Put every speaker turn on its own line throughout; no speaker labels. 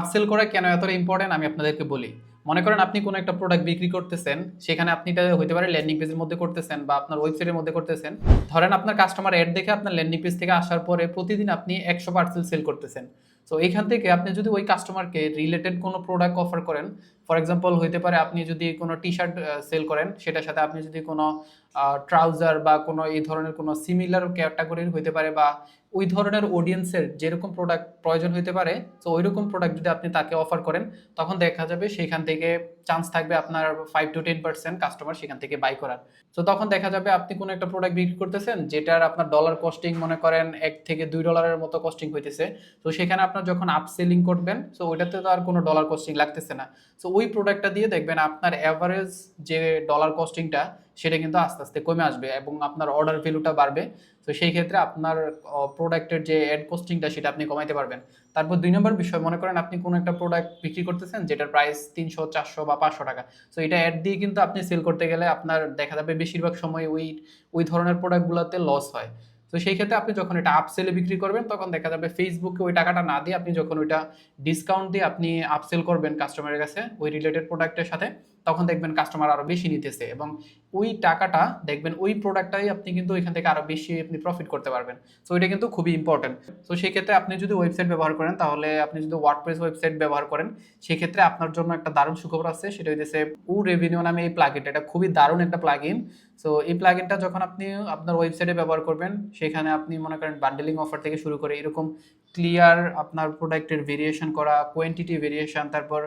Upsell করা কেন এতটা ইম্পর্টেন্ট আমি আপনাদেরকে বলি। মনে করেন আপনি কোনো একটা প্রোডাক্ট বিক্রি করতেছেন, সেখানে আপনি এটা হইতে পারে ল্যান্ডিং পেজের মধ্যে করতেছেন বা আপনার ওয়েবসাইটের মধ্যে করতেছেন। ধরেন আপনার কাস্টমার অ্যাড দেখে আপনার ল্যান্ডিং পেজ থেকে আসার পরে প্রতিদিন আপনি 100 পার্সেল সেল করতেছেন। তো এইখান থেকে আপনি যদি ওই কাস্টমারকে রিলেটেড কোনো প্রোডাক্ট অফার করেন, ফর এক্সাম্পল হইতে পারে আপনি যদি কোনো টি শার্ট সেল করেন, সেটার সাথে আপনি যদি কোনো ট্রাউজার বা কোনো এই ধরনের কোনো সিমিলার ক্যাটাগরির হইতে পারে বা ওই ধরনের অডিয়েন্সের যেরকম প্রোডাক্ট প্রয়োজন হইতে পারে, তো ওই রকম প্রোডাক্ট যদি আপনি তাকে অফার করেন, তখন দেখা যাবে সেখান থেকে চান্স থাকবে আপনার 5 to 10% কাস্টমার সেখান থেকে বাই করার। তো তখন দেখা যাবে আপনি কোনো একটা প্রোডাক্ট বিক্রি করতেছেন যেটার আপনার ডলার কস্টিং মনে করেন $1 থেকে $2 মতো কস্টিং হইতেছে। তো সেখানে আপনার যখন আপসেলিং করবেন, তো ওইটাতে তো আর কোনো ডলার কস্টিং লাগতেছে না। তো ওই প্রোডাক্টটা দিয়ে দেখবেন আপনার অ্যাভারেজ যে ডলার কস্টিংটা সেটা কিন্তু আস্তে আস্তে কমে আসবে এবং আপনার অর্ডার ভ্যালুটা বাড়বে। তো সেই ক্ষেত্রে আপনার প্রোডাক্টের যে অ্যাড কস্টিংটা সেটা আপনি কমাইতে পারবেন। তারপর 2 নম্বর বিষয়, মনে করেন আপনি কোনো একটা প্রোডাক্ট বিক্রি করতেছেন যেটার প্রাইস 300 400 বা 500 টাকা। তো এটা অ্যাড দিয়ে কিন্তু আপনি সেল করতে গেলে আপনার দেখা যাবে বেশিরভাগ সময় ওই ওই ধরনের প্রোডাক্টগুলোতে লস হয়। তো সেই ক্ষেত্রে আপনি যখন এটা আপসেলে বিক্রি করবেন, তখন দেখা যাবে ফেসবুকে ওই টাকাটা না দিয়ে আপনি যখন ওইটা ডিসকাউন্ট দিয়ে আপনি আপসেল করবেন কাস্টমারের কাছে ওই রিলেটেড প্রোডাক্টের সাথে, তখন দেখবেন কাস্টমার আরো বেশি নিতেছে এবং ওই টাকাটা দেখবেন ওই প্রোডাক্টটাই আপনি কিন্তু ওইখান থেকে আরো বেশি আপনি প্রফিট করতে পারবেন। তো এটা কিন্তু খুবই ইম্পর্টেন্ট। তো সেই ক্ষেত্রে আপনি যদি ওয়েবসাইট ব্যবহার করেন, তাহলে আপনি যদি ওয়ার্ডপ্রেস ওয়েবসাইট ব্যবহার করেন, সেই ক্ষেত্রে আপনার জন্য একটা দারুণ সুখবর আছে, সেটা হইতেছে উ রেভিনিউ নামে এই প্লাগইনটা। এটা খুবই দারুণ একটা প্লাগইন। সো এই প্লাগইনটা যখন আপনি আপনার ওয়েবসাইটে ব্যবহার করবেন, সেখানে আপনি মনে করেন বান্ডেলিং অফার থেকে শুরু করে এরকম ক্লিয়ার আপনার প্রোডাক্টের ভেরিয়েশন করা, কোয়ান্টিটি ভেরিয়েশন, তারপর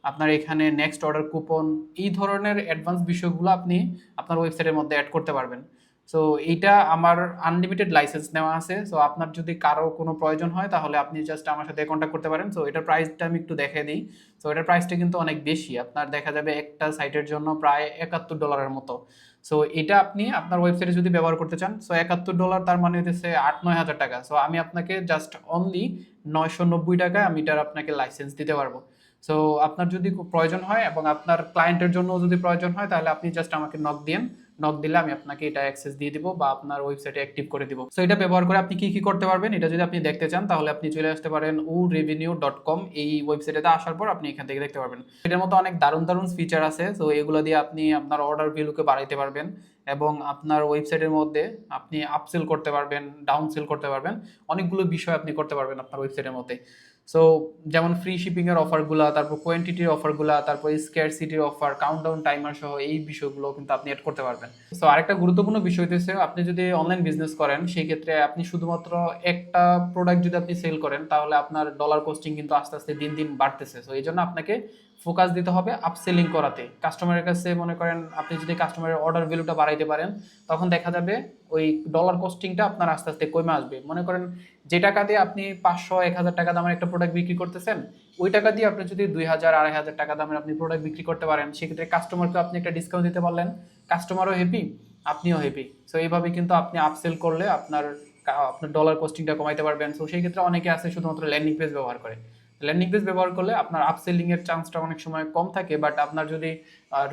আপনার এখানে নেক্সট অর্ডার কুপন, এই ধরনের অ্যাডভান্স বিষয়গুলো আপনি আপনার ওয়েবসাইটের মধ্যে অ্যাড করতে পারবেন। সো এইটা আমার আনলিমিটেড লাইসেন্স নেওয়া আছে। সো আপনার যদি কারো কোনো প্রয়োজন হয়, তাহলে আপনি জাস্ট আমার সাথে কন্ট্যাক্ট করতে পারেন। সো এটার প্রাইসটা আমি একটু দেখিয়ে দিই। সো এটার প্রাইসটা কিন্তু অনেক বেশি, আপনার দেখা যাবে একটা সাইটের জন্য প্রায় $71 মতো। সো এটা আপনি আপনার ওয়েবসাইটে যদি ব্যবহার করতে চান, সো $71 তার মানে হচ্ছে 8-9 হাজার টাকা। সো আমি আপনাকে জাস্ট অনলি 990 টাকায় আমি এটার আপনাকে লাইসেন্স দিতে পারবো। সো আপনার যদি প্রয়োজন হয় এবং আপনার ক্লায়েন্টের জন্য যদি প্রয়োজন হয়, তাহলে আপনি জাস্ট আমাকে নক দিন। নক দিলে আমি আপনাকে এটা অ্যাক্সেস দিয়ে দিব বা আপনার ওয়েবসাইটে অ্যাক্টিভ করে দিব। সো এটা ব্যবহার করে আপনি কি কি করতে পারবেন, এটা যদি আপনি দেখতে চান, তাহলে আপনি চলে আসতে পারেন urevenue.com। এই ওয়েবসাইটে আসার পর আপনি এখান থেকে দেখতে পারবেন। এটার মতো অনেক দারুণ দারুণ ফিচার আছে। সো এগুলো দিয়ে আপনি আপনার অর্ডার ভ্যালুকে বাড়াইতে পারবেন এবং আপনার ওয়েবসাইটের মধ্যে আপনি আপসেল করতে পারবেন, ডাউন সেল করতে পারবেন, অনেকগুলো বিষয় আপনি করতে পারবেন আপনার ওয়েবসাইটের মধ্যে। সো যেমন ফ্রি শিপিং এর অফারগুলা, তারপর কোয়ান্টিটির অফারগুলা, তারপর স্ক্যারসিটির অফার, কাউন্টডাউন টাইমার সহ এই বিষয়গুলো কিন্তু আপনি এড করতে পারবেন। সো আরেকটা গুরুত্বপূর্ণ বিষয় হচ্ছে, আপনি যদি অনলাইন বিজনেস করেন, সেই ক্ষেত্রে আপনি শুধুমাত্র একটা প্রোডাক্ট যদি আপনি সেল করেন, তাহলে আপনার ডলার কস্টিং কিন্তু আস্তে আস্তে দিন দিন বাড়তেছে। সো এই জন্য আপনাকে ফোকাস দিতে হবে আপসেলিং করাতে। কাস্টমারের কাছে মনে করেন আপনি যদি কাস্টমারের অর্ডার ভ্যালুটা বাড়াইতে পারেন, তখন দেখা যাবে ওই ডলার কস্টিংটা আপনার আস্তে আস্তে কমে আসবে। মনে করেন যে টাকা দিয়ে আপনি 500-1000 টাকা দামের একটা প্রোডাক্ট বিক্রি করতেছেন, ওই টাকা দিয়ে আপনি যদি 2000-2500 টাকা দামের আপনি প্রোডাক্ট বিক্রি করতে পারেন, সেক্ষেত্রে কাস্টমারকে আপনি একটা ডিসকাউন্ট দিতে পারলেন, কাস্টমারও হ্যাপি, আপনিও হ্যাপি। সো এইভাবে কিন্তু আপনি আপসেল করলে আপনার আপনার ডলার কস্টিংটা কমাইতে পারবেন। সো সেই ক্ষেত্রে অনেকে আছে শুধুমাত্র ল্যান্ডিং পেজ ব্যবহার করে। ল্যান্ডিং পেজ ব্যবহার করলে আপনার আপসেলিং এর চান্সটা অনেক সময় কম থাকে, বাট আপনার যদি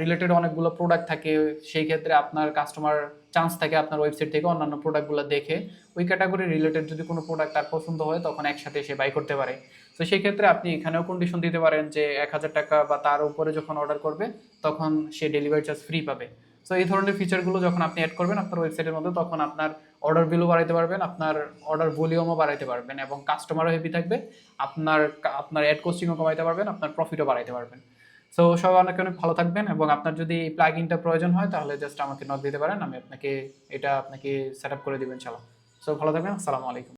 রিলেটেড অনেকগুলো প্রোডাক্ট থাকে, সেই ক্ষেত্রে আপনার কাস্টমার চান্স থাকে আপনার ওয়েবসাইট থেকে অন্যান্য প্রোডাক্টগুলো দেখে ওই ক্যাটাগরি রিলেটেড যদি কোনো প্রোডাক্ট তার পছন্দ হয়, তখন একসাথে সে বাই করতে পারে। তো সেই ক্ষেত্রে আপনি এখানেও কন্ডিশন দিতে পারেন যে 1000 টাকা বা তার উপরে যখন অর্ডার করবে, তখন সে ডেলিভারি চার্জ ফ্রি পাবে। সো এই ধরনের ফিচারগুলো যখন আপনি অ্যাড করবেন আপনার ওয়েবসাইটের মধ্যে, তখন আপনার অর্ডার ভ্যালু বাড়াইতে পারবেন, আপনার অর্ডার ভলিউমও বাড়াইতে পারবেন এবং কাস্টমারও হ্যাপি থাকবে, আপনার আপনার অ্যাড কস্টিংও কমাইতে পারবেন, আপনার প্রফিটও বাড়াইতে পারবেন। সো সবাই অনেক অনেক ভালো থাকবেন এবং আপনার যদি এই প্লাগইনটা প্রয়োজন হয়, তাহলে জাস্ট আমাকে নক দিতে পারেন, আমি আপনাকে এটা আপনাকে সেট আপ করে দেবেন ইনশাআল্লাহ। সো ভালো থাকবেন, আসসালামু আলাইকুম।